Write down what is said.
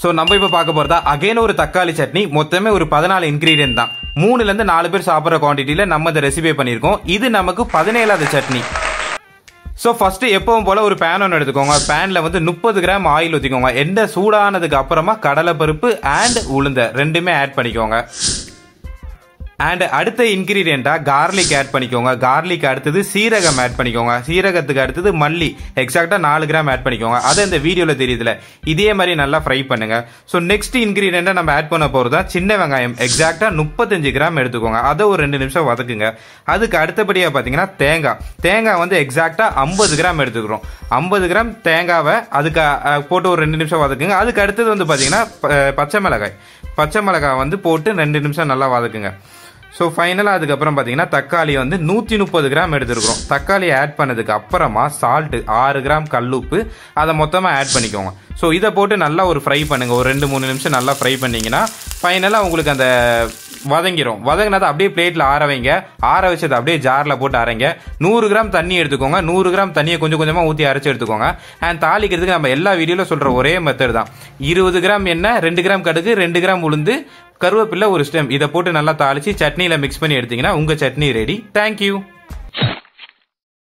So நம்ம இப்போ பார்க்க போகிறதா அகைன் ஒரு தக்காளி சட்னி. மொத்தமே ஒரு 14 இன்கிரீடியன்ட் தான். 3லேருந்து 4 பேர் சாப்பிட்ற குவான்டிட்டியில் நம்ம இந்த ரெசிபி பண்ணியிருக்கோம். இது நமக்கு 17வது சட்னி. ஸோ ஃபர்ஸ்ட் எப்பவும் போல ஒரு பேன் ஒன்று எடுத்துக்கோங்க. பேனில் வந்து 30 கிராம் ஆயில் ஊற்றிக்கோங்க. எண்ணெய் சூடானதுக்கு அப்புறமா கடலைப்பருப்பு அண்ட் உளுந்த ரெண்டுமே ஆட் பண்ணிக்கோங்க. அண்ட் அடுத்த இன்கிரீடியண்டா கார்லிக் ஆட் பண்ணிக்கோங்க. கார்லிக் அடுத்தது சீரகம் ஆட் பண்ணிக்கோங்க. சீரகத்துக்கு அடுத்தது மல்லி எக்ஸாக்டா 4 கிராம் ஆட் பண்ணிக்கோங்க. அதை இந்த வீடியோல தெரியுதுல, இதே மாதிரி நல்லா ஃப்ரை பண்ணுங்க. ஸோ நெக்ஸ்ட் இன்கிரீடியண்டா நம்ம ஆட் பண்ண போறதா சின்ன வெங்காயம் எக்ஸாக்டா 35 கிராம் எடுத்துக்கோங்க. அதை ஒரு 2 நிமிஷம் வதக்குங்க. அதுக்கு அடுத்தபடியா பாத்தீங்கன்னா தேங்காய் வந்து எக்ஸாக்டா 50 கிராம் எடுத்துக்கிறோம். 50 கிராம் தேங்காவை அதுக்கு போட்டு ஒரு 2 நிமிஷம் வதக்குங்க. அதுக்கு அடுத்தது வந்து பாத்தீங்கன்னா பச்சை மிளகாய் வந்து போட்டு 2 நிமிஷம் நல்லா வதக்குங்க. ஸோ ஃபைனலாக அதுக்கப்புறம் பார்த்தீங்கன்னா தக்காளி வந்து 130 கிராம் எடுத்துருக்குறோம். தக்காளி ஆட் பண்ணதுக்கு அப்புறமா சால்ட்டு 6 கிராம் கல்லுப்பு அதை மொத்தமாக ஆட் பண்ணிக்கோங்க. ஸோ இதை போட்டு நல்லா ஒரு ஃப்ரை பண்ணுங்கள். ஒரு 2-3 நிமிஷம் நல்லா ஃப்ரை பண்ணிங்கன்னா ஃபைனலாக உங்களுக்கு அந்த வதங்கிடும். வதங்கினதை அப்படியே பிளேட்டில் ஆற வைங்க. ஆற வச்சதை அப்படியே ஜாரில் போட்டு அரைங்க. 100 கிராம் தண்ணி எடுத்துக்கோங்க. 100 கிராம் தண்ணியை கொஞ்சம் கொஞ்சமாக ஊற்றி அரைச்சி எடுத்துக்கோங்க. அண்ட் தாளிக்கிறதுக்கு நம்ம எல்லா வீடியோவில் சொல்கிற ஒரே மெத்தட் தான். 20 கிராம் எண்ணெய், 2 கிராம் கடுகு, 2 கிராம் உளுந்து, கருவேப்பிலை, ஒரு ஸ்டெம், இதை போட்டு நல்லா தாளிச்சு சட்னியில் மிக்ஸ் பண்ணி எடுத்தீங்கன்னா உங்கள் சட்னி ரெடி. தேங்க்யூ.